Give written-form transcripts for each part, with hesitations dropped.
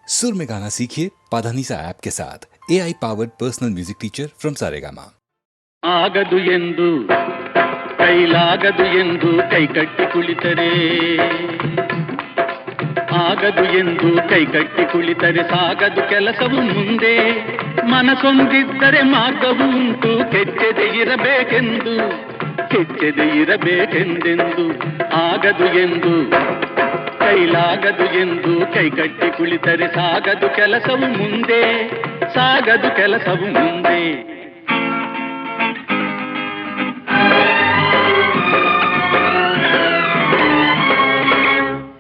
सुर में गाना सीखिए पाधानीसा ऐप के साथ AI powered personal music teacher from Saregama. ಆಗದು ಎಂದು ಕೈಲಾಗದು ಎಂದು ಕೈಕಟ್ಟಿ ಕುಳಿತರೆ, ಆಗದು ಎಂದು ಕೈಕಟ್ಟಿ ಕುಳಿತರೆ ಸಾಗದು ಕೆಲಸವು ಮುಂದೆ. ಮನಸೊಂದಿದ್ದರೆ ಮಾರ್ಗವು ಉಂಟು, ಕೆಚ್ಚದೆ ಇರಬೇಕೆಂದು ಕೆಚ್ಚದೆ ಇರಬೇಕೆಂದೆಂದು. ಆಗದು ಎಂದು ಕೈಲಾಗದು ಎಂದು ಕೈಕಟ್ಟಿ ಕುಳಿತರೆ ಸಾಗದು ಕೆಲಸವು ಮುಂದೆ, ಸಾಗದು ಕೆಲಸವು ಮುಂದೆ.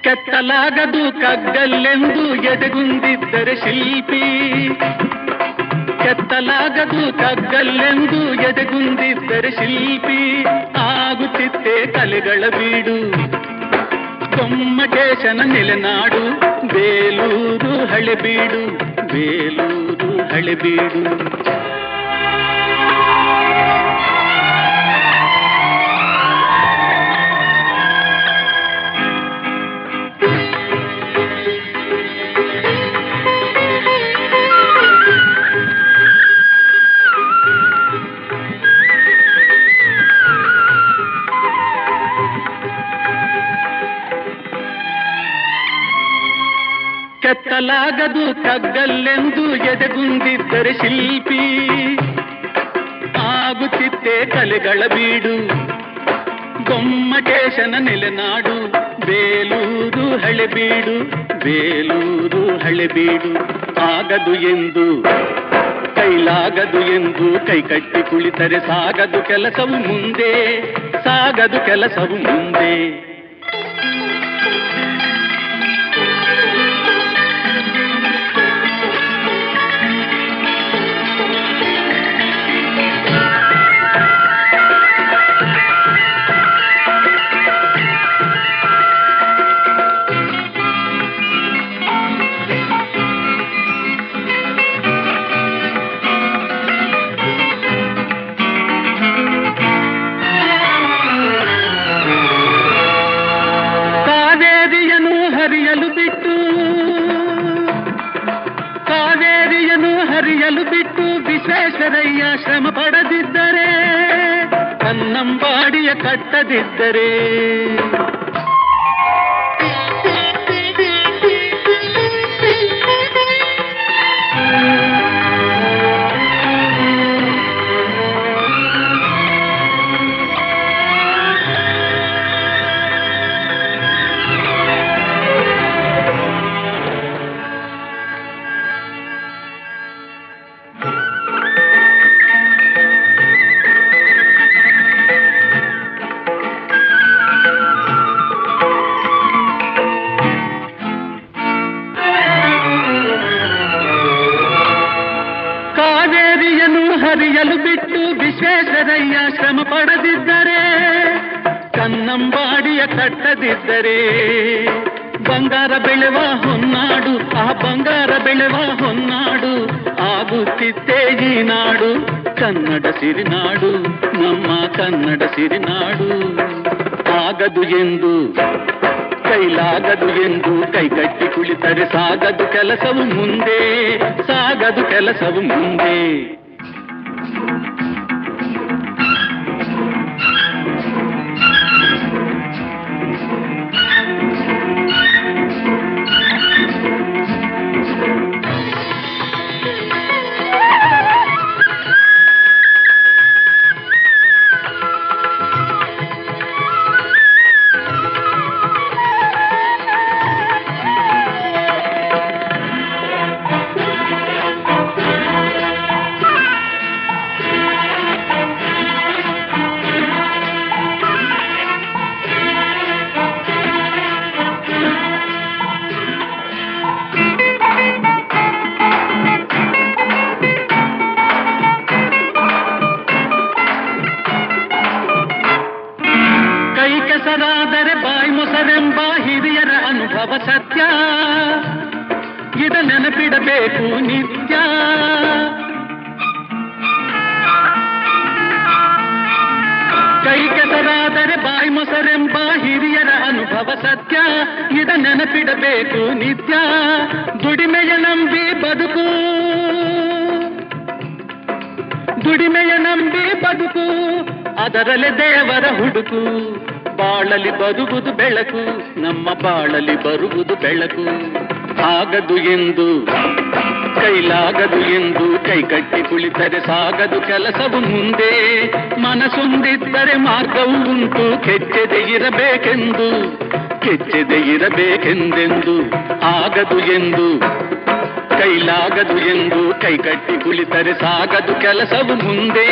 ಕೆತ್ತಲಾಗದು ಕಗ್ಗಲ್ಲೆಂದು ಎದೆಗುಂದಿದ್ದರೆ ಶಿಲ್ಪಿ, ಕೆತ್ತಲಾಗದು ಕಗ್ಗಲ್ಲೆಂದು ಎದೆಗುಂದಿದ್ದರೆ ಶಿಲ್ಪಿ. ಆಗುತ್ತಿತ್ತೆ ಕಲೆಗಳ ಬೀಡು, ಗೊಮ್ಮಟೇಶನ ನೆಲೆನಾಡು, ಬೇಲೂರು ಹಳೆಬೀಡು, ಬೇಲೂರು ಹಳೆಬೀಡು. ಕೆತ್ತಲಾಗದು ಕಗ್ಗಲ್ಲೆಂದು ಎದೆಗುಂದಿದ್ದರೆ ಶಿಲ್ಪಿ. ಆಗುತ್ತಿತ್ತೆ ಕಲೆಗಳ ಬೀಡು, ಗೊಮ್ಮಟೇಶನ ನೆಲೆನಾಡು, ಬೇಲೂರು ಹಳೆಬೀಡು, ಬೇಲೂರು ಹಳೆಬೀಡು. ಆಗದು ಎಂದು ಕೈಲಾಗದು ಎಂದು ಕೈಕಟ್ಟಿ ಕುಳಿತರೆ ಸಾಗದು ಕೆಲಸವು ಮುಂದೆ, ಸಾಗದು ಕೆಲಸವು ಮುಂದೆ. ಹರಿಯಲು ಬಿಟ್ಟು ವಿಶ್ವೇಶ್ವರಯ್ಯ ಶ್ರಮ ಪಡದಿದ್ದರೆ, ಕನ್ನಂಬಾಡಿಯ ಕಟ್ಟದಿದ್ದರೆ, ಹರಿಯಲು ಬಿಟ್ಟು ವಿಶ್ವೇಶ್ವರಯ್ಯ ಶ್ರಮ ಪಡದಿದ್ದರೆ, ಕನ್ನಂಬಾಡಿಯ ಕಟ್ಟದಿದ್ದರೆ, ಬಂಗಾರ ಬೆಳೆವ ಹೊನ್ನಾಡು, ಆ ಬಂಗಾರ ಬೆಳೆವ ಹೊನ್ನಾಡು ಆಗುತ್ತಿತ್ತೇ ಈ ನಾಡು, ಕನ್ನಡ ಸಿರಿನಾಡು, ನಮ್ಮ ಕನ್ನಡ ಸಿರಿನಾಡು. ಆಗದು ಎಂದು ಕೈಲಾಗದು ಎಂದು ಕೈಕಟ್ಟಿ ಕುಳಿತರೆ ಸಾಗದು ಕೆಲಸವು ಮುಂದೆ, ಸಾಗದು ಕೆಲಸವು ಮುಂದೆ. ಕೆಸರಾದರೆ ಬಾಯಿ ಮೊಸರೆಂಬ ಹಿರಿಯರ ಅನುಭವ ಸತ್ಯ, ಇದ ನೆನಪಿಡಬೇಕು ನಿತ್ಯ. ಕೈ ಕೆಸರಾದರೆ ಬಾಯಿ ಮೊಸರೆಂಬ ಹಿರಿಯರ ಅನುಭವ ಸತ್ಯ, ಇದ ನೆನಪಿಡಬೇಕು ನಿತ್ಯ. ದುಡಿಮೆಯ ನಂಬಿ ಬದುಕು, ದುಡಿಮೆಯ ನಂಬಿ ಬದುಕು, ಅದರಲ್ಲೇ ದೇವರ ಹುಡುಕು. ಬಾಳಲಿ ಬರುವುದು ಬೆಳಕು, ನಮ್ಮ ಬಾಳಲಿ ಬರುವುದು ಬೆಳಕು. ಆಗದು ಎಂದು ಕೈಲಾಗದು ಎಂದು ಕೈಕಟ್ಟಿ ಕುಳಿತರೆ ಸಾಗದು ಕೆಲಸವು ಮುಂದೆ. ಮನಸ್ಸೊಂದಿದ್ದರೆ ಮಾರ್ಗವು ಉಂಟು, ಕೆಚ್ಚದೆ ಇರಬೇಕೆಂದು, ಕೆಚ್ಚದೆ ಇರಬೇಕೆಂದೆಂದು. ಆಗದು ಎಂದು ಕೈಲಾಗದು ಎಂದು ಕೈಕಟ್ಟಿ ಕುಳಿತರೆ ಸಾಗದು ಕೆಲಸವು ಮುಂದೆ,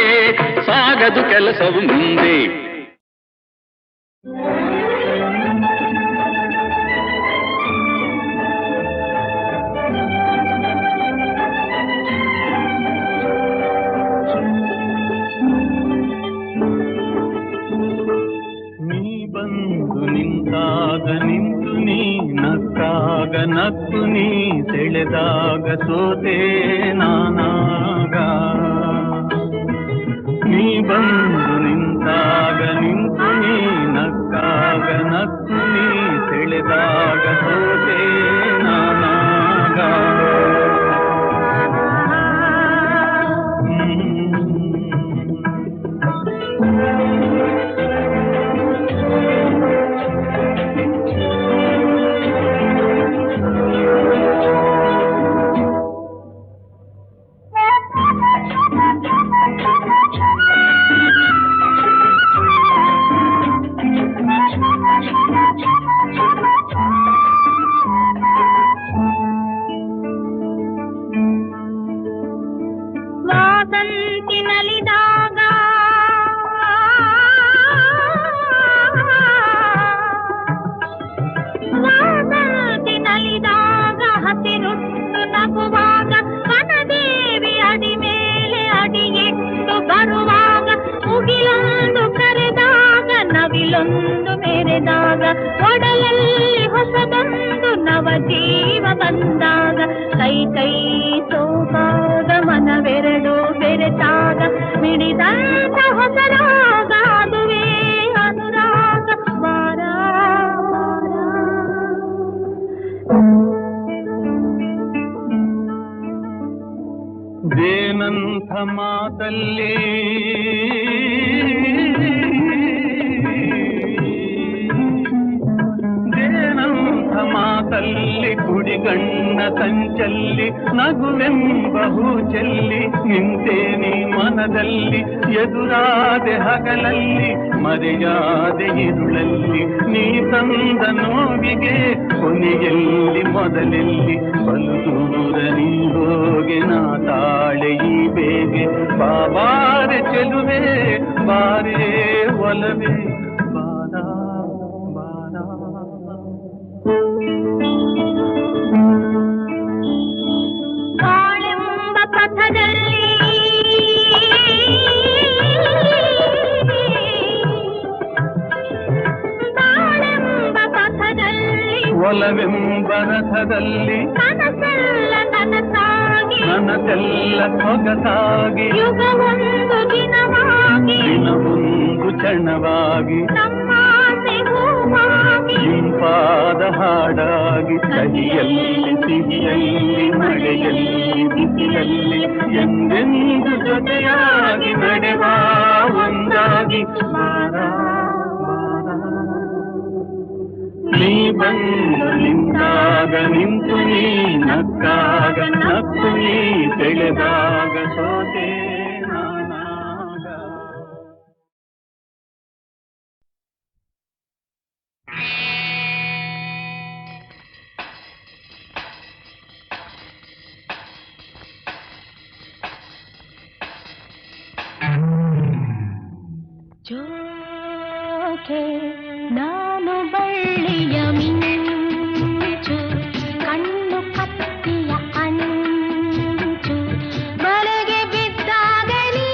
ಸಾಗದು ಕೆಲಸವು ಮುಂದೆ. ನಿಂತು ನೀ ನಕ್ಕಾಗ ನಕ್ಕು ನೀ ಸೆಳೆದಾಗ ಸೋತೆ ನಾನಾಗ. ನೀ ಬಂದು ನಿಂತಾಗ ನಿಂತು ನೀ ನಕ್ಕಾಗ ನಕ್ಕು ನೀ ಸೆಳೆದಾಗ ಸೋತೆ ನಾನಾಗ. ಒಡಲಲ್ಲಿ ಹೊಸದೊಂದು ನವ ಜೀವ ಬಂದಾಗ, ಕೈ ಕೈ ಸೋಪಾದ ಮನವೆರಡು ಬೆರೆತಾಗ, ಮಿಡಿದಂತ ಹೊಸರಾಗ ಅದುವೇ ಅನುರಾಗ. ವಾರ ದೇನಂಥ ಮಾತಲ್ಲಿ ಮಾತಲ್ಲಿ ಕುಡಿಗಣ್ಣ ಸಂಚಲ್ಲಿ ನಗುವೆಂಬ ಹೂಚೆಲ್ಲಿ ನಿಂತೆ ನೀ ಮನದಲ್ಲಿ. ಎದುರಾದೆ ಹಗಲಲ್ಲಿ ಮರೆಯಾದೆ ಇರುಳಲ್ಲಿ, ನೀ ತಂದ ನೋವಿಗೆ ಕೊನೆಯಲ್ಲಿ ಮೊದಲೆಲ್ಲಿ. ಬಲು ದೂರ ನೀ ಹೋಗೆ ನಾ ತಾಳೆ ಈ ಬೇಗೆ. ಬಾಬಾರೆ ಚೆಲುವೆ ಬಾರೇ ಒಲವೇ ಬಾರ ಬಾರ. ಬಾಳೆಂಬ ಪಥದಲ್ಲಿ ಬಾಳೆಂಬ ಪಥದಲ್ಲಿ ಒಲವೆಂಬ ರಥದಲ್ಲಿ ಕನಸೆಲ್ಲ ನನಸಾಗಿ ನನಗೆಲ್ಲ ಸೊಗಸಾಗಿ, ಯುಗವೊಂದು ದಿನವಾಗಿ ದಿನವೊಂದು ಕ್ಷಣವಾಗಿ, ನಮ್ಮಾಸೆ ಹೂವಾಗಿ ಇಂಪಾದ ಹಾಡಾಗಿ. ಕಹಿಯಲ್ಲಿ ಸಿಹಿಯಲ್ಲಿ ಮಳೆಯಲ್ಲಿ ಬಿಸಿಲಲ್ಲಿ ಎಂದೆಂದು ಜೊತೆಯಾಗಿ ನಡೆವ ಒಂದಾಗಿ. ನೀ ಬಂದು ನಿಂತಾಗ ನಿಂತು ನೀ ನಕ್ಕಾಗ ನಕ್ಕು ನೀ ಸೆಳೆದಾಗ ಸೋತೆ ನಾನಾಗ. ಜೋಕೆ ನಾನು ಬಳ್ಳಿಯ ಮಿಂಚು, ಕಣ್ಣು ಕತ್ತಿಯ ಅಂಚು, ಬಲೆಗೆ ಬಿದ್ದಾಗಲಿ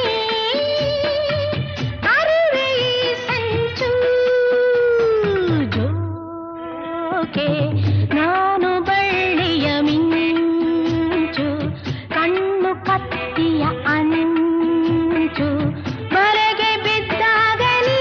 ಅರಿವೆ ಈ ಸಂಚು. ಜೋಕೆ ನಾನು ಬಳ್ಳಿಯ ಮಿಂಚು, ಕಣ್ಣು ಕತ್ತಿಯ ಅಂಚು, ಬಲೆಗೆ ಬಿದ್ದಾಗಲಿ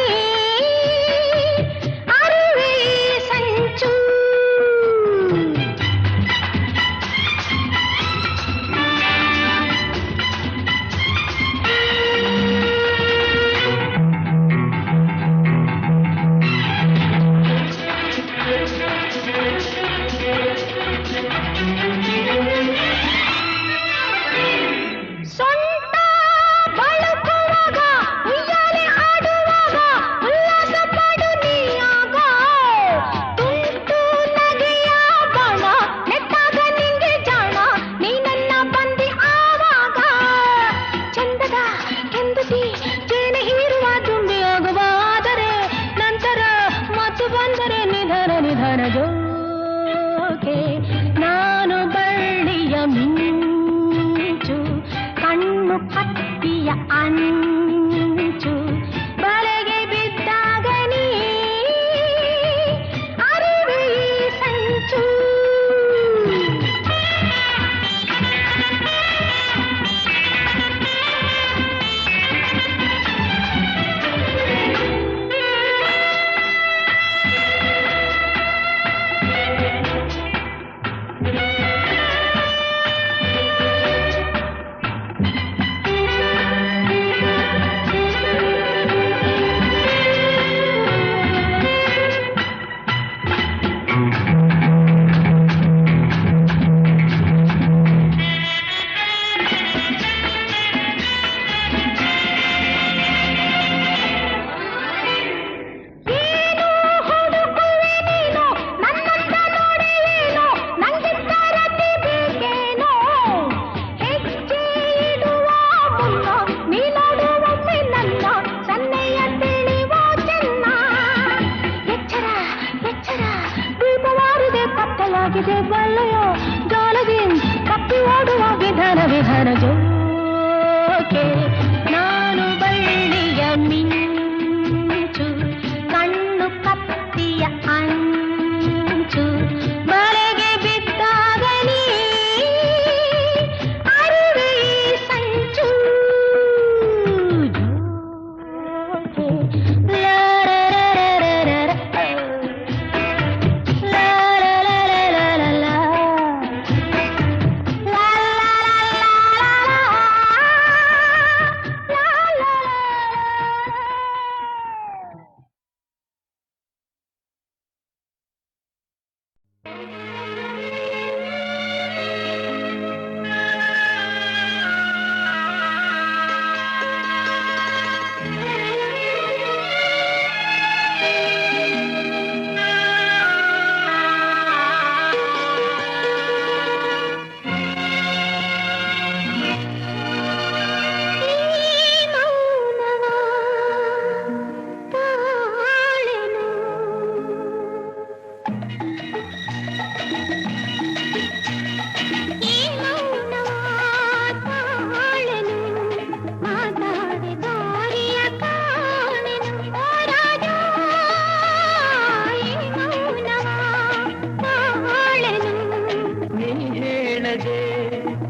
ಹೇಳದೆ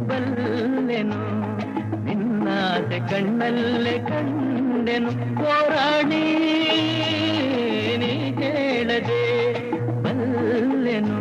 ಬಲ್ಲೆನು ನಿನ್ನಾಸೆ ಕಣ್ಣಲ್ಲೇ ಕಂಡೆನು ಹೋರಾಡಿ ನೀ ಹೇಳದೆ ಬಲ್ಲೆನು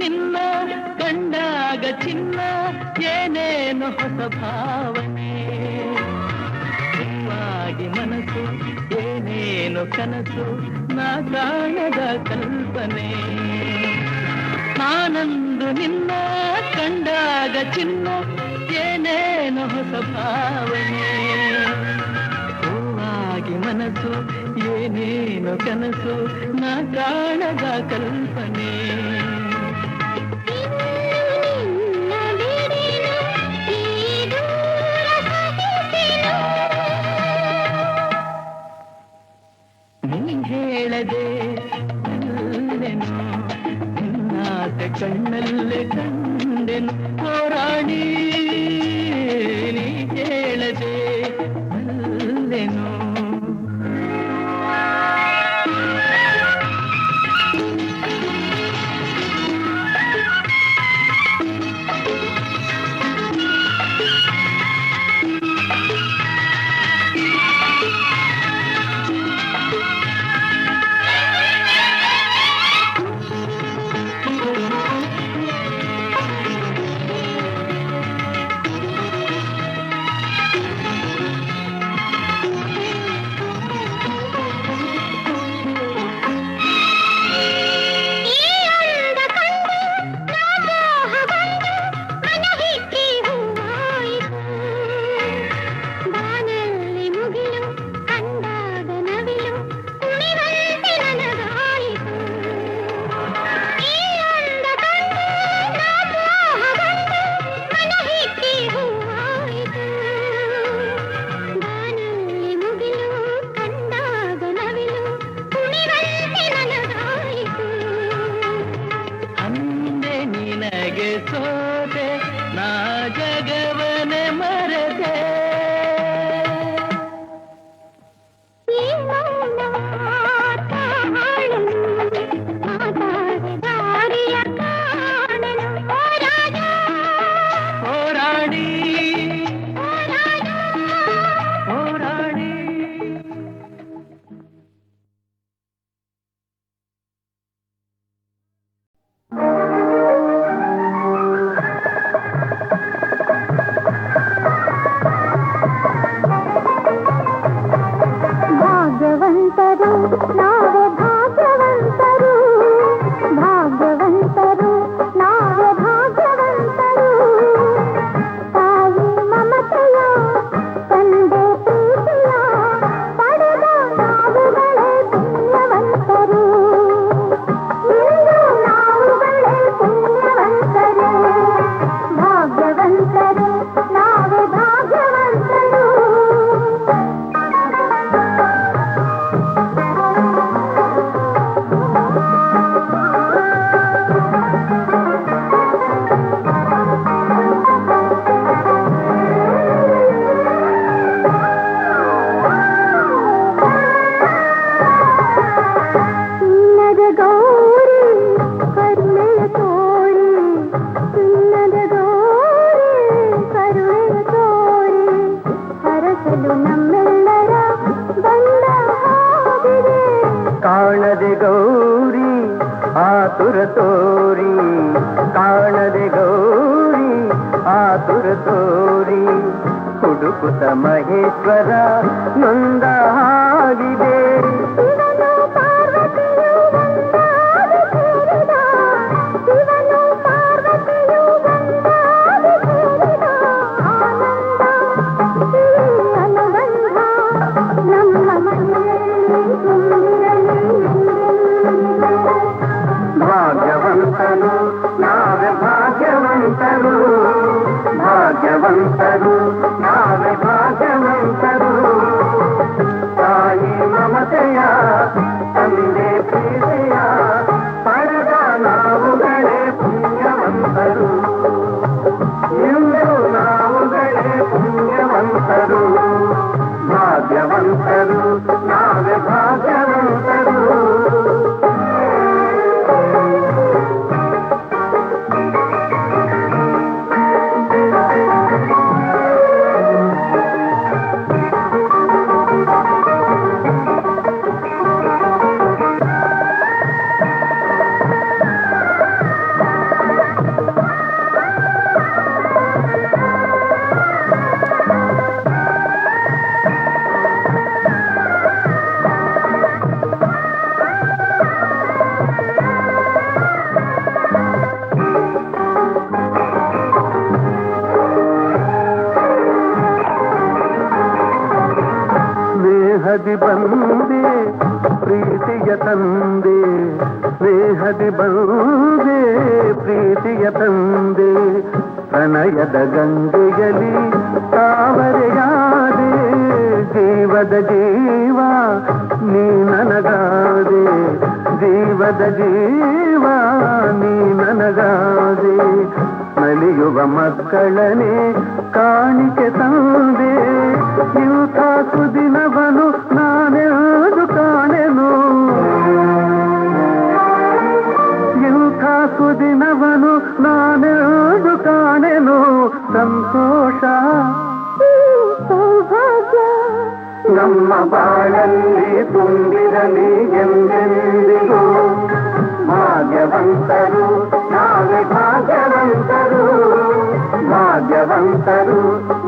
ನಿನ್ನ ಕಂಡಾಗ ಚಿನ್ನ ಏನೇನು ಹೊಸ ಭಾವನೆ ಸುಮ್ಮಾಗಿ ಮನಸ್ಸು ಏನೇನು ಕನಸು ನಾ ಕಾಣದ ಕಲ್ಪನೆ ನಾನಂದು ನಿನ್ನ ಕಂಡಾಗ ಚಿನ್ನ ಏನೇನು ಹೊಸ ಭಾವನೆ ಹೂವಾಗಿ ಮನಸ್ಸು ಏನೇನು ಕನಸು ನಾ ಕಾಣದ ಕಲ್ಪನೆ ಹೇಳದೆ ಬಲ್ಲೆನು ನಿನ್ನಾಸೆ ಕಣ್ಣಲ್ಲೇ ಕಂಡೆನು ಹೋರಾಡಿ ನೀ ಹೇಳದೆ ಬಲ್ಲೆನು ಸೋತೆ ನಾ ಜಗವನೆ ಮರೆತೆ ಹೋರಾಡಿ ಹೋರಾಡಿ ಭಾಗ್ಯವಂತರು ನಾವೇ ಭಾಗ್ಯವಂತರು ಭಾಗ್ಯವಂತರು ನಾವೇ ಭಾಗ್ಯವಂತರು ತಾಯಿ ಮಮತೆಯ ತಂದೆ ಪ್ರೀತಿಯ ಪಡೆದ ನಾವುಗಳೇ ಪುಣ್ಯವಂತರು ಇಂದು ನಾವುಗಳೇ ಪುಣ್ಯವಂತರು ಭಾಗ್ಯವಂತರು ನಾವೇ ಭಾಗ್ಯವಂತರು ಕಾಣದೆ ಗೌರಿ ಆತುರ ತೋರಿ ಕಾಣದೆ ಗೌರಿ ಆತುರ ತೋರಿ ಹುಡುಕುತ್ತ ಮಹೇಶ್ವರ ನೊಂದ ಹಾಗಿದೆ ಭಾಗ್ಯವಂತನು ನಾವೇ ಭಾಗ್ಯವಂತರು ಭಾಗ್ಯವಂತರು ನಾವೇ ಭಾಗ್ಯವಂತರು ತಾಯಿ ಮಮತೆಯ ತಂದೆ ಪ್ರೀತಿಯ ಪಡೆದ ನಾವುಗಳೇ ಪುಣ್ಯವಂತರು ಇಂದು ನಾವುಗಳೇ ಪುಣ್ಯವಂತರು ಭಾಗ್ಯವಂತರು ನಾವೇ ಭಾಗ್ಯವಂತರು ಸ್ನೇಹದಿ ಬಂದೆ ಪ್ರೀತಿಯ ತಂದೆ ಸ್ನೇಹದಿ ಬಂದೆ ಪ್ರೀತಿಯ ತಂದೆ ಪ್ರಣಯದ ಗಂಗೆಯಲ್ಲಿ ತಾವರೆಯಾದೆ ಜೀವದ ಜೀವ ನೀ ನನಗಾದೆ ಜೀವದ ಜೀವ ನೀ ನನಗಾದೆ ನಲಿಯುವ ಮಕ್ಕಳನೆ ಕಾಣಿಕೆ ತಂದೆ ಇಂಥ ಸುದಿನವನು ನಾನೆಂದು ಕಾಣೆನು ಇಂಥ ಸುದಿನವನು ನಾನೆಂದು ಕಾಣೆನು ಸಂತೋಷ ಸೌಭಾಗ್ಯ ನಮ್ಮ ಬಾಳಲ್ಲಿ ತುಂಬಿರಲಿ ಎಂದೆಂದಿಗೂ ಭಾಗ್ಯವಂತರು ನಾವೇ ಭಾಗ್ಯವಂತರು ಭಾಗ್ಯವಂತರು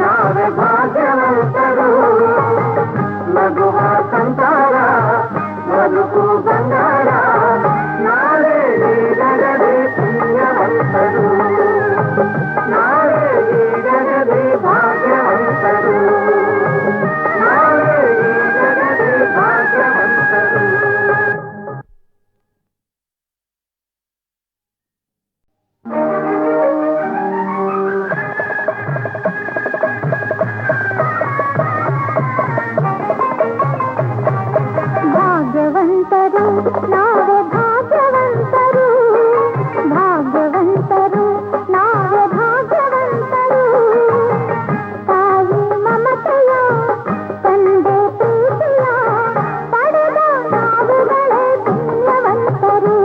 ನಾವೇ ಭಾಗ್ಯವಂತರು ನಗುವ ಸಂಸಾರ ಬದುಕು ಬಂಗಾರ ನಾವೇ ನೀಡದೆ ಪುಣ್ಯವಂತರು ನಾವೇ ನೀಡದೆ ಭಾಗ್ಯವಂತರು ನಾವೇ ನೀಡದೆ ಭಾಗ್ಯವಂತರು ಭಾಗ್ಯವಂತರು ನಾವೇ ಭಾಗ್ಯವಂತರು ಭಾಗ್ಯವಂತರು ನಾವೇ ಭಾಗ್ಯವಂತರು ತಾಯಿ ಮಮತೆಯ ತಂದೆ ಪ್ರೀತಿಯ ಪಡೆದ ನಾವುಗಳೇ ಪುಣ್ಯವಂತರು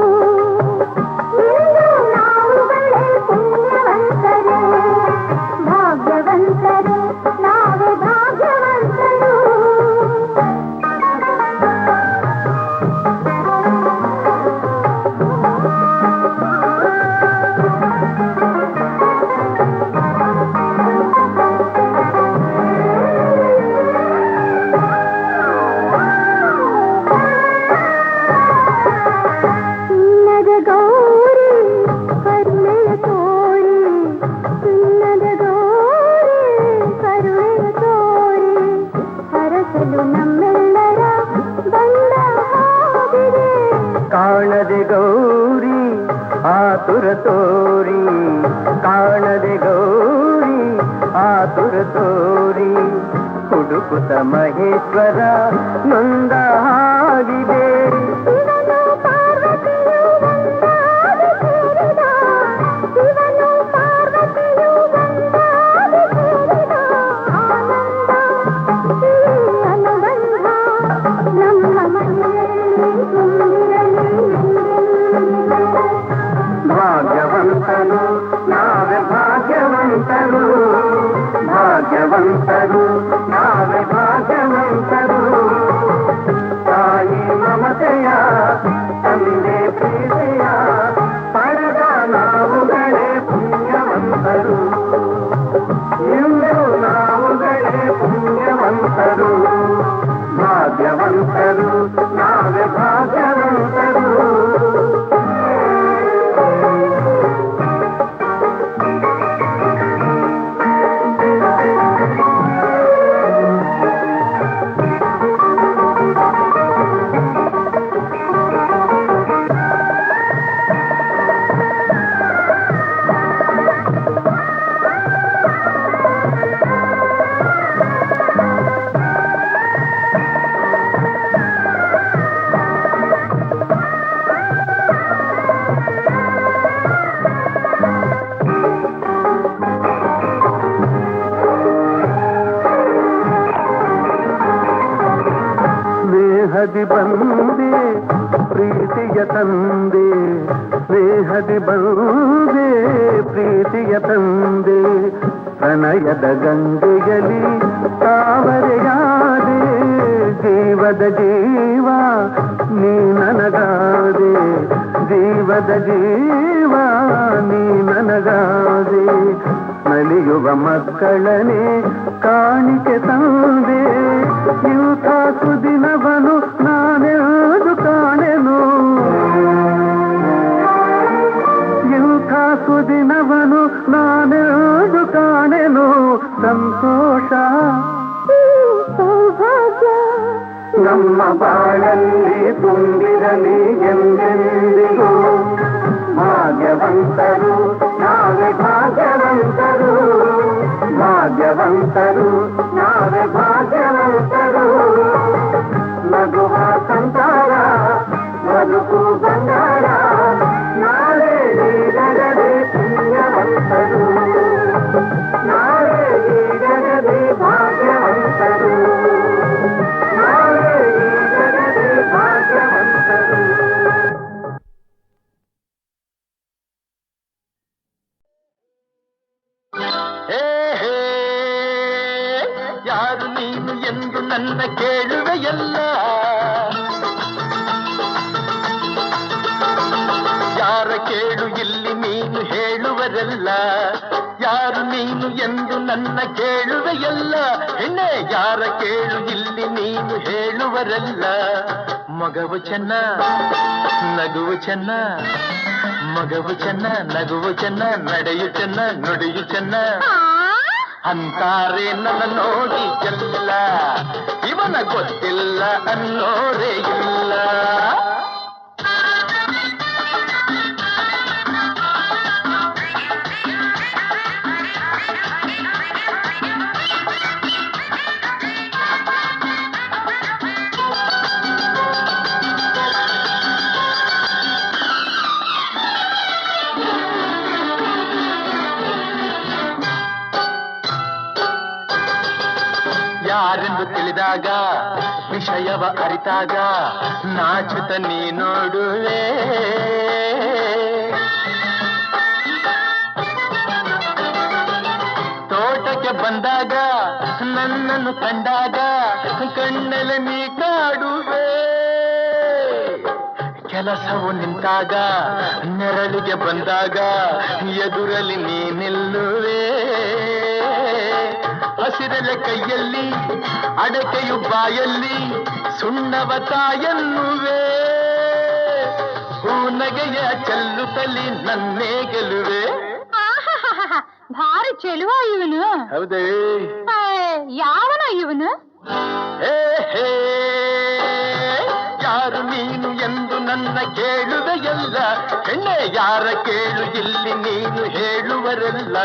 ಇಂದು ನಾವುಗಳೇ ಪುಣ್ಯವಂತರು ಭಾಗ್ಯವಂತರು ನಾವೇ ಭಾಗ್ಯವಂತರು ಚಿನ್ನದ ಗೌರಿ ಕರುಣೆಯ ತೋರಿ ಚಿನ್ನದ ಗೌರಿ ಕರುಣೆಯ ತೋರಿ ಹರಸಲು ನಮ್ಮೆಲ್ಲರ ಬಂದ ಹಾಗಿದೆ ಕಾಣದೆ ಗೌರಿ ಆತುರ ತೋರಿ ಕಾಣದೆ ಗೌರಿ ಆತುರ ತೋರಿ ಹುಡುಕುತ್ತ ಮಹೇಶ್ವರ ನೊಂದ ಹಾಗಿದೆ ಶಿವನು ಪಾರ್ವತಿಯು ಒಂದಾಗಿ ಸೇರಿದ ಶಿವನು ಪಾರ್ವತಿಯು ಒಂದಾಗಿ ಸೇರಿದ ಆನಂದ ಈ ಅನುಬಂಧ ನಮ್ಮ ಮನೆಯಲ್ಲಿ ತುಂಬಿರಲಿ ಎಂದೆಂದಿಗೂ. ಭಾಗ್ಯವಂತರು ನಾವೇ ಭಾಗ್ಯವಂತರು ಭಾಗ್ಯವಂತರು ನಾವೇ ಭಾಗ್ಯವಂತರು ತಾಯಿ ಮಮತೆಯ ತಂದೆ ಪ್ರೀತಿಯ ಪಡೆದ ನಾವುಗಳೇ ಪುಣ್ಯವಂತರು ಇಂದು ನಾವುಗಳೇ ಪುಣ್ಯವಂತರು ಭಾಗ್ಯವಂತರು ನಾವೇ ಭಾಗ್ಯವಂತರು ಸ್ನೇಹದಿ ಬಂದೆ ಪ್ರೀತಿಯ ತಂದೆ ಸ್ನೇಹದಿ ಬಂದೆ ಪ್ರೀತಿಯ ತಂದೆ ಪ್ರಣಯದ ಗಂಗೆಯಲ್ಲಿ ತಾವರೆಯಾದೆ ಜೀವದ ಜೀವ ನೀ ನನಗಾದೆ ಜೀವದ ಜೀವ ನೀ ನನಗಾದೆ ನಲಿಯುವ ಮಕ್ಕಳನೆ ಕಾಣಿಕೆ ತಂದೆ ಇಂಥ ಸುದಿನವನು ನಾನೆಂದು ಕಾಣೆನು ಇಂಥ ಸುದಿನವನು ನಾನೆಂದು ಕಾಣೆನು ಸಂತೋಷ ಸೌಭಾಗ್ಯ ನಮ್ಮ ಬಾಳಲ್ಲಿ ತುಂಬಿರಲಿ ಎಂದೆಂದಿಗೂ ಭಾಗ್ಯವಂತರು ನಾವೇ ಭಾಗ್ಯವಂತರು ಭಾಗ್ಯವಂತರು ನಾವೇ ಭಾಗ್ಯವಂತರು ನಗುವ ಸಂಸಾರ ಬದುಕು ಬಂಗಾರ ನಾವೇ ಈಗಲೇ ಪುಣ್ಯವಂತರು ನಾವೇ ಈಗಲೇ ಭಾಗ್ಯವಂತರು ನಾವೇ ಈಗಲೇ ಭಾಗ್ಯವಂತರು. ಯಾರು ನೀನು ಎಂದು ನನ್ನ ಕೇಳುವೆಯಲ್ಲ ಯಾರ ಕೇಳು ಇಲ್ಲಿ ನೀನು ಹೇಳುವರಲ್ಲ ಯಾರು ನೀನು ಎಂದು ನನ್ನ ಕೇಳುವೆಯಲ್ಲ ಹೆಣ್ಣೆ ಯಾರ ಕೇಳು ಇಲ್ಲಿ ನೀನು ಹೇಳುವರಲ್ಲ ಮಗವು ಚೆನ್ನ ನಗುವು ಚೆನ್ನ ಮಗವು ಚೆನ್ನ ನಗುವು ಚೆನ್ನ ನಡೆಯು ಚೆನ್ನ ನುಡಿಯು ಚೆನ್ನ ಅಂತಾರೆ ನನ್ನ ನೋಡಿ ಎಲ್ಲ ಇವನ ಗೊತ್ತಿಲ್ಲ ಅನ್ನೋರೇ ಇಲ್ಲ ಯಾರೆಂದು ತಿಳಿದಾಗ ವಿಷಯವ ಅರಿತಾಗ ನಾಚುತ್ತ ನೀ ನೋಡುವೆ ತೋಟಕ್ಕೆ ಬಂದಾಗ ನನ್ನನ್ನು ಕಂಡಾಗ ಕಣ್ಣಲ್ಲಿ ನೀ ಕಾಡುವೆ ಕೆಲಸವು ನಿಂತಾಗ ನೆರಳಿಗೆ ಬಂದಾಗ ಎದುರಲ್ಲಿ ನೀ ನಿಲ್ಲುವೆ ಹಸಿರೆಲೆ ಕೈಯಲ್ಲಿ ಅಡಕೆಯು ಬಾಯಲ್ಲಿ ಸುಣ್ಣವ ತಾಯನ್ನುವೆ ಹೂನಗೆಯ ಚೆಲ್ಲುತ್ತಲಿ ನನ್ನೇ ಗೆಲುವೆ ಭಾರಿ ಚೆಲುವ ಇವನು ಹೌದೇ ಯಾವನ ಇವನು ಯಾರು ನೀನು ಎಂದು ನನ್ನ ಕೇಳುವೆಯಲ್ಲ ಹೆಣ್ಣೆ ಯಾರ ಕೇಳು ಇಲ್ಲಿ ನೀನು ಹೇಳುವರಲ್ಲ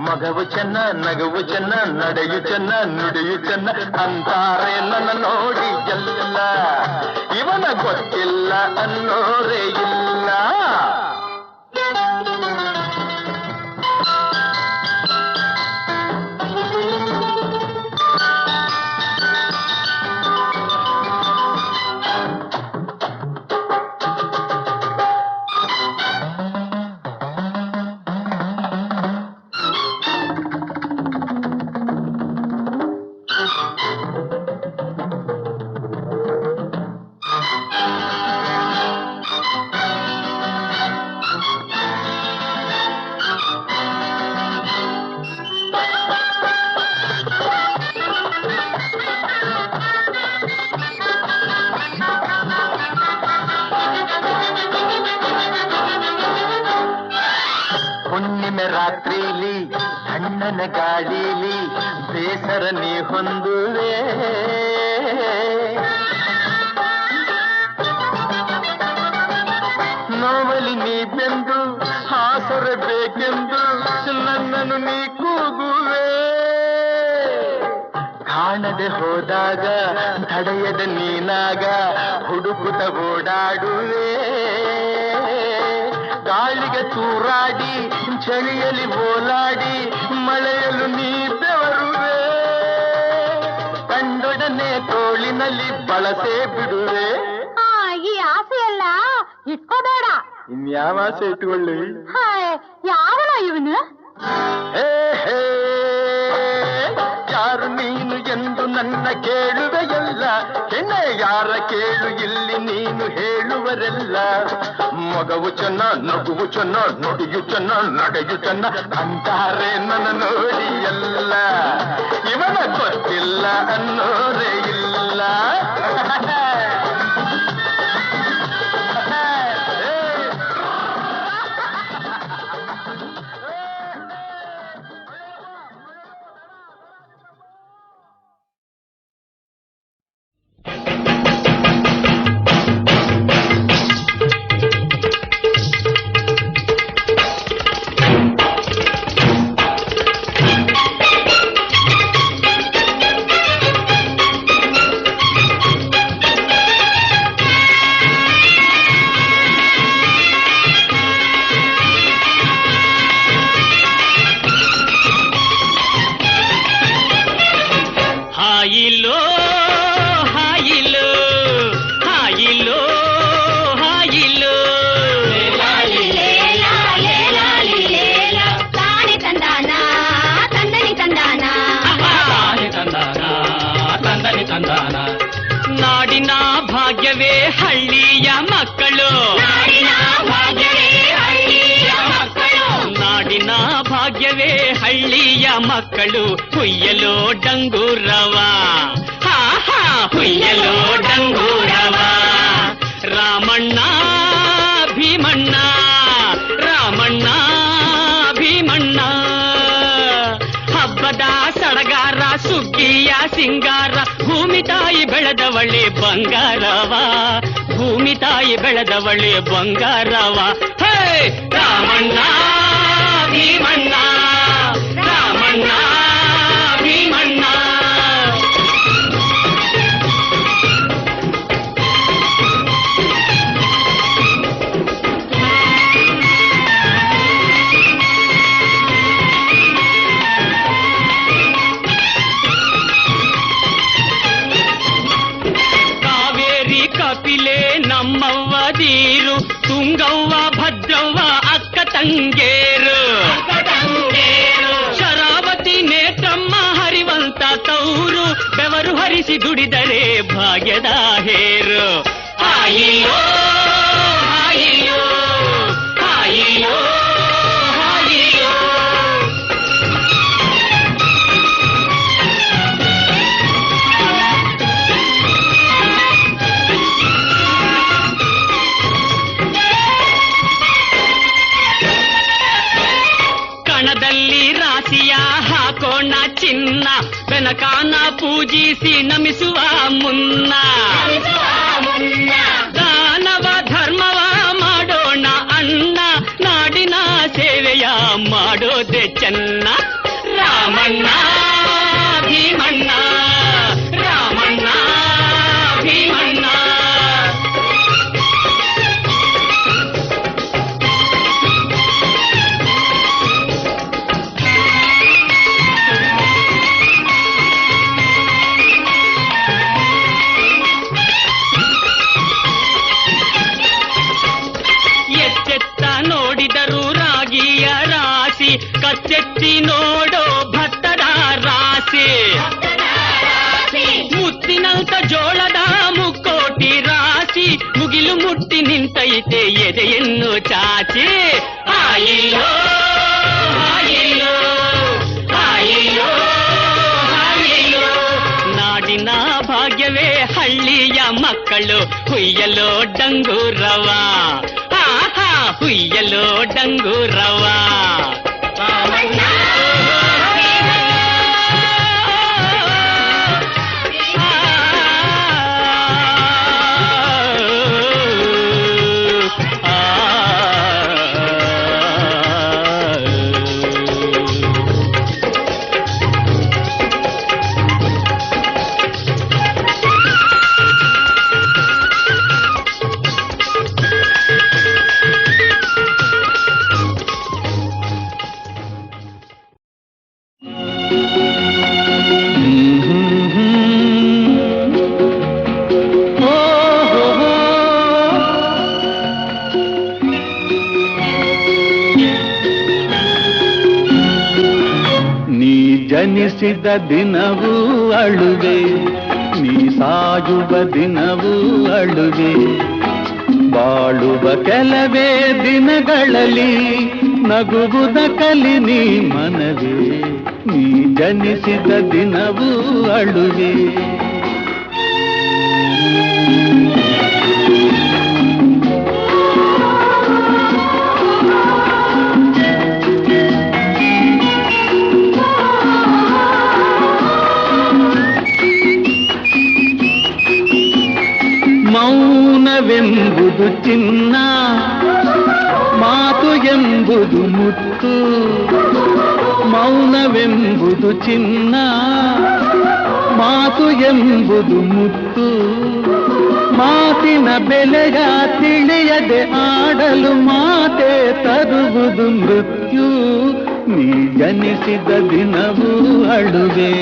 ಮಗವು ಚೆನ್ನ ನಗುವು ಚೆನ್ನ ನಡೆಯು ಚೆನ್ನ ನುಡಿಯು ಚೆನ್ನ ಅಂತಾರೆ ನನ್ನ ನೋಡಿ ಎಲ್ಲ ಇವನ ಗೊತ್ತಿಲ್ಲ ಅನ್ನೋರೇ ಇಲ್ಲ ಹುಣ್ಣಿಮೆ ರಾತ್ರಿಲಿ ತಣ್ಣನ ಗಾಳಿಲಿ ಬೇಸರ ನೀ ಹೊಂದುವೆ ನೋವಲಿ ನೀ ಬೆಂದು ಹಾಸರ ಬೇಕೆಂದು ನನ್ನನ್ನು ನೀ ಕೂಗುವೆ ಕಾಣದೆ ಹೋದಾಗ ತಡೆಯದ ನೀನಾಗ ಹುಡುಕುತ್ತ ಓಡಾಡುವೆ ಗಾಳಿಗೆ ತೂರಾಡಿ ಚಳಿಯಲ್ಲಿ ಓಲಾಡಿ ಮಳೆಯಲು ನೀ ಬೆವರುವೆ ಕಂಡೊಡನೆ ತೋಳಿನಲ್ಲಿ ಬಳ ಬಳಸೇ ಬಿಡುವೆ. ಈ ಆಸೆ ಎಲ್ಲ ಇಟ್ಕೋಬೇಡ. ಇನ್ಯಾವ ಆಸೆ ಇಟ್ಕೊಳ್ಳಿ? ಯಾವನ ಇವನು? ಯಾರು ನೀನು ಎಂದು ನನ್ನ ಕೇಳುವೆಯಲ್ಲ, ಹೆಣ್ಣೆ ಯಾರ ಕೇಳು ಇಲ್ಲಿ ನೀನು ಹೇಳುವರೆಲ್ಲ. ಮಗವು ಚೆನ್ನ, ನಗುವು ಚೆನ್ನ, ನುಡಿಯು ಚೆನ್ನ, ನಡೆಯು ಚೆನ್ನ ಅಂತಾರೆ ನನ್ನ ನೋಡಿ ಎಲ್ಲ. ಇವನ ಗೊತ್ತಿಲ್ಲ ಅನ್ನೋರೇ ಇಲ್ಲ. ನಾಡಿನ ಭಾಗ್ಯವೇ ಹಳ್ಳಿಯ ಮಕ್ಕಳು, ನಾಡಿನ ಭಾಗ್ಯವೇ ಹಳ್ಳಿಯ ಮಕ್ಕಳು. ಹುಯ್ಯಲೋ ಡಂಗೂರವ, ಹುಯ್ಯಲೋ ಡಂಗೂರವ. ರಾಮಣ್ಣ ಭೀಮಣ್ಣ, ರಾಮಣ್ಣ ಭೀಮಣ್ಣ. ಹಬ್ಬದ ಸಡಗಾರ ಸುಗ್ಗಿಯ ಸಿಂಗಾರ, ಭೂಮಿ ತಾಯಿ ಬೆಳೆದವಳೆ ಬಂಗಾರವ, ಭೂಮಿ ತಾಯಿ ಬೆಳೆದವಳೆ ಬಂಗಾರವ. ಹೇ ರಾಮಣ್ಣ ಭೀಮಣ್ಣ, ರಾಮಣ್ಣ ಭೀಮಣ್ಣ. ಕಪಿಲೆ ನಮ್ಮವ್ವದೀರು, ತುಂಗವ್ವ ಭದ್ರವ್ವ ಅಕ್ಕ ತಂಗೇರು. ಶರಾವತಿ ನೇತ್ರಮ್ಮ ಹರಿವಂತ ತೌರು, ಬೆವರು ಹರಿಸಿ ದುಡಿದರೆ ಭಾಗ್ಯದ ಹೇರು. ಹಾಯಿಯೋ ಹಾಯಿಯೋ ಹಾಯಿಯೋ ಹಾಯಿಯೋ. ಕಣದಲ್ಲಿ ರಾಶಿಯ ಹಾಕೋಣ ಚಿನ್ನ, ಬೆನಕಾನ ಪೂಜಿಸಿ ನಮಿಸುವ ಮುನ್ನ. ದಾನವ ಧರ್ಮವ ಮಾಡೋಣ ಅಣ್ಣ, ನಾಡಿನ ಸೇವೆಯ ಮಾಡೋದೆ ಚೆನ್ನ. ರಾಮಣ್ಣ ಭೀಮಣ್ಣ, ರಾಮಣ್ಣ ಭೀಮಣ್ಣ. ನೋಡಿದರು ರಾಗಿಯ ರಾಶಿ, ಕಚ್ಚೆತ್ತಿ ನೋಡೋ ಭತ್ತದ ರಾಶಿ. ಮುತ್ತಿನಂತ ಜೋಳದ ಮುಕ್ಕೋಟಿ ರಾಶಿ, ಮುಗಿಲು ಮುಟ್ಟಿ ನಿಂತೈತೆ ಎದೆಯನ್ನು ಚಾಚಿ. ಹಾಯಿಯೋ ಹಾಯಿಯೋ ಹಾಯಿಯೋ ಹಾಯಿಯೋ. ನಾಡಿನ ಭಾಗ್ಯವೇ ಹಳ್ಳಿಯ ಮಕ್ಕಳು, ಹುಯ್ಯಲೋ ಡಂಗೂರವ, ಹುಯ್ಯಲೋ ಡಂಗೂರವ. ಜನಿಸಿದ ದಿನವೂ ಅಳುವೆ, ನೀ ಸಾಯುವ ದಿನವೂ ಅಳುವೆ. ಬಾಳುವ ಕೆಲವೇ ದಿನಗಳಲ್ಲಿ ನಗುವುದ ಕಲಿ ನೀ ಮನವೇ, ನೀ ಜನಿಸಿದ ದಿನವೂ ಅಳುವೆ. ಮೌನವೆಂಬುದು ಚಿನ್ನ, ಮಾತು ಎಂಬುದು ಮುತ್ತು. ಮೌನವೆಂಬುದು ಚಿನ್ನ, ಮಾತು ಎಂಬುದು ಮುತ್ತು. ಮಾತಿನ ಬೆಲೆಯ ತಿಳಿಯದೆ ಆಡಲು ಮಾತೆ ತರುವುದು ಮೃತ್ಯು. ನೀ ಜನಿಸಿದ ದಿನವೂ ಅಳುವೆ.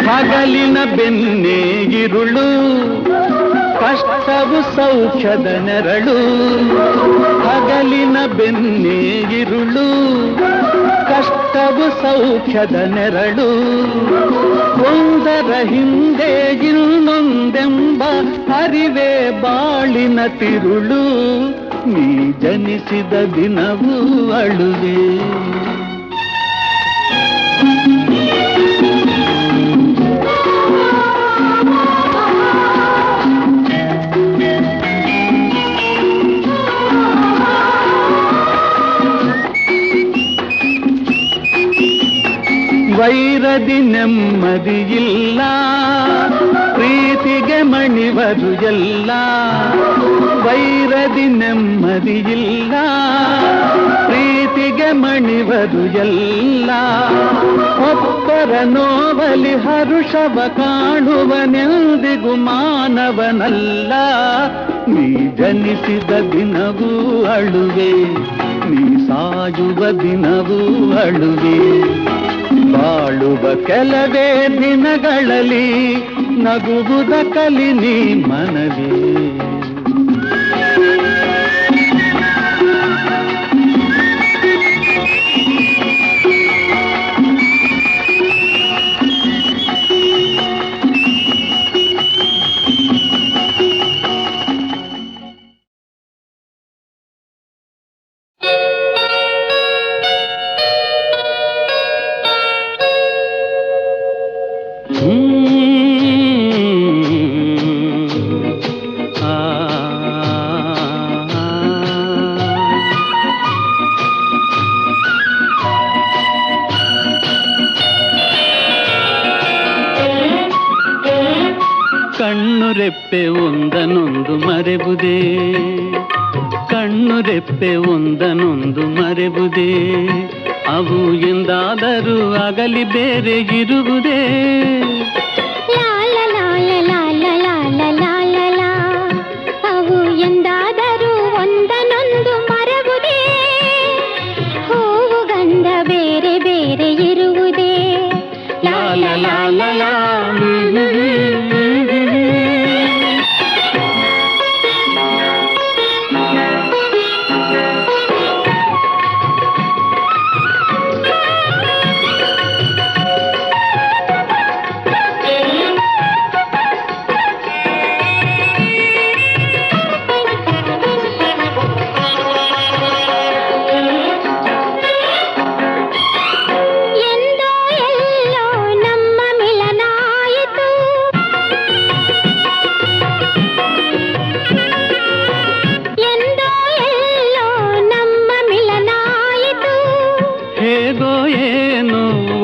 ಹಗಲಿನ ಬೆನ್ನೇ ಇರುಳು, ಕಷ್ಟವು ಸೌಖ್ಯದ ನೆರಳು. ಹಗಲಿನ ಬೆನ್ನೇ ಇರುಳು, ಕಷ್ಟವು ಸೌಖ್ಯದ ನೆರಳು. ಒಂದರ ಹಿಂದೆ ಇನ್ನೊಂದೆಂಬ ಅರಿವೇ ಬಾಳಿನ ತಿರುಳು. ನೀ ಜನಿಸಿದ ದಿನವೂ ಅಳುವೆ. ವೈರದಿ ನೆಮ್ಮದಿಯಿಲ್ಲ, ಪ್ರೀತಿಗೆ ಮಣಿವರು ಎಲ್ಲ. ವೈರದಿ ನೆಮ್ಮದಿಯಿಲ್ಲ, ಪ್ರೀತಿಗೆ ಮಣಿವರು ಎಲ್ಲ. ಒಬ್ಬರ ನೋವಲಿ ಹರುಷವ ಕಾಣುವನೆಂದಿಗೂ ಮಾನವನಲ್ಲ. ನೀ ಜನಿಸಿದ ದಿನವೂ ಅಳುವೆ, ನೀ ಸಾಯುವ ದಿನವೂ ಅಳುವೆ. ಬಾಳುವ ಕೆಲವೇ ದಿನಗಳಲ್ಲಿ ನಗುವುದ ಕಲಿ ನೀ ಮನವೇ. ಕಣ್ಣುರೆಪ್ಪೆ ಒಂದನೊಂದು ಮರೆಬುದೇ, ಕಣ್ಣುರೆಪ್ಪೆ ಒಂದನೊಂದು ಮರೆಬುದೇ. ಅವು ಎಂದಾದರೂ ಅಗಲಿ ಬೇರೆ ಇರುವುದೇ. ಅವು ಎಂದಾದರೂ ಒಂದನೊಂದು ಮರೆಬುದೇ. ಹೂವು ಗಂಧ ಬೇರೆ ಬೇರೆ ಇರುವುದೇ. ಲಾಲ ಲಾಲ ಲಾ.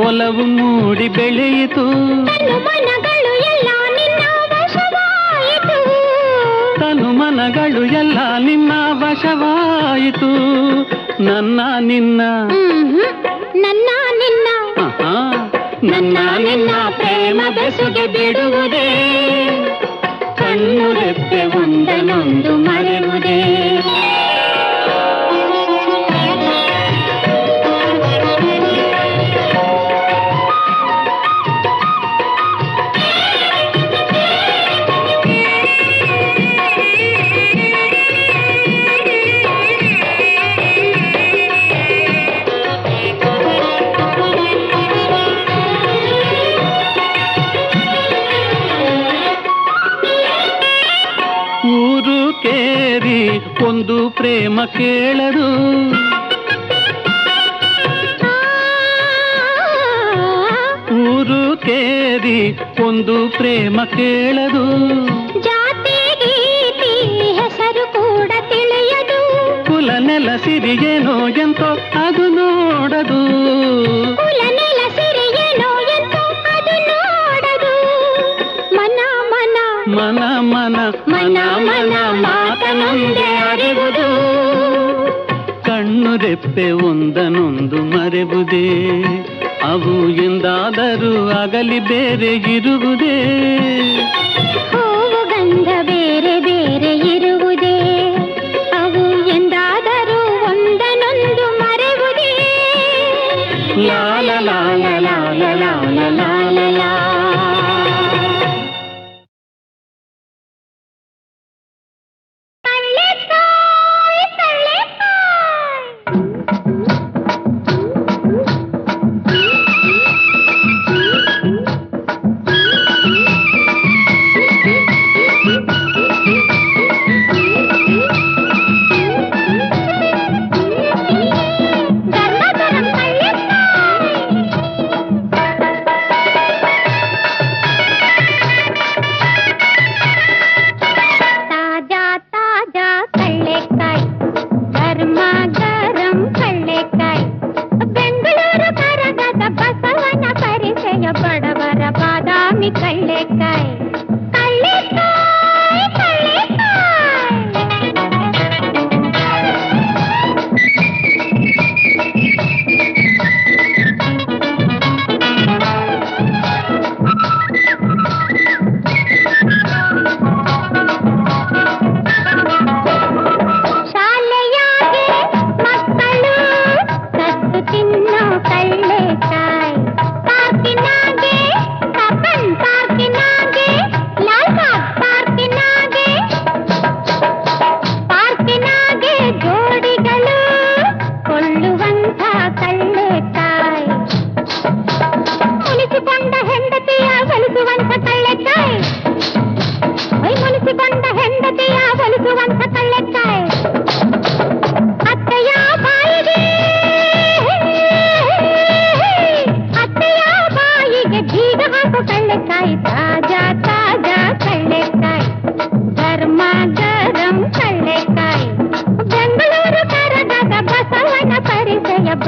ಒಲವು ಮೂಡಿ ಬೆಳೆಯಿತು. ತನುಮನಗಳು ಎಲ್ಲ ನಿನ್ನ ವಶವಾಯಿತು. ತನುಮನಗಳು ಎಲ್ಲ ನಿನ್ನ ವಶವಾಯಿತು. ನನ್ನ ನಿನ್ನ ನನ್ನ ನಿನ್ನ ನನ್ನ ನಿನ್ನ ಪ್ರೇಮ ಬೆಸುಗೆ ಬಿಡುವುದೇ. ಕಣ್ಣುರೆಪ್ಪೆ ಒಂದನೊಂದು ಮರೆಯುವುದೇ. ಒಂದು ಪ್ರೇಮ ಕೇಳದು. ಊರು ಕೇರಿ ಒಂದು ಪ್ರೇಮ ಕೇಳದು. ಜಾತಿ ಗೀತಿ ಹೆಸರು ಕೂಡ ತಿಳಿಯದು. ಕುಲ ನೆಲ ಸಿರಿಯೇನೋ ಎಂತೋ ಅದು ನೋಡದು. ಕುಲ ನೆಲ ಸಿರಿಯೇನೋ ಎಂತೋ ಅದು ನೋಡದು. ಮನ ಮನ ಮನ ಮನ ಮನ ಮನ ಮಾತನೊಂದೇ ಅರಿವುದು. ಕಣ್ಣು ರೆಪ್ಪೆ ಒಂದನೊಂದು ಮರೆವುದೇ, ಅವು ಎಂದಾದರೂ ಅಗಲಿ ಬೇರೆ ಇರುವುದೇ. ಹೂವು ಗಂಧ ಬೇರೆ ಬೇರೆ ಇರುವುದೇ, ಅವು ಎಂದಾದರೂ ಒಂದನೊಂದು ಮರೆವುದೇ. ಲಾಲ ಲಾಲ ಲಾಲ ಲಾಲ ಲಾಲ ಲಾ.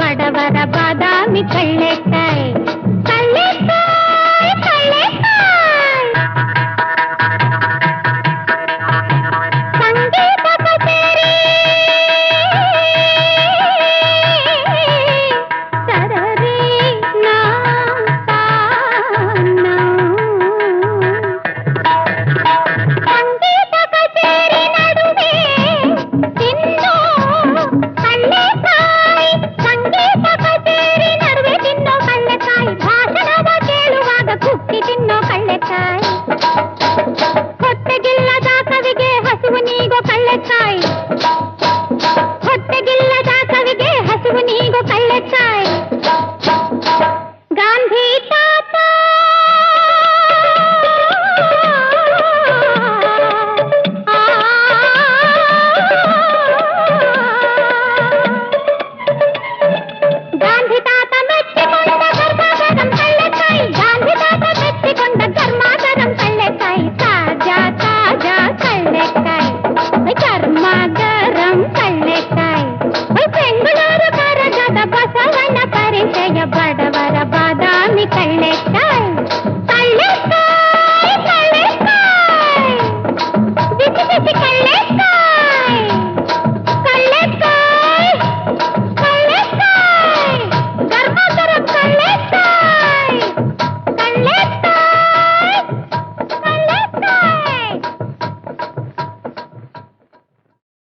ಬಡವರ ಬಾದಾಮಿ ಕಳ್ಳೆ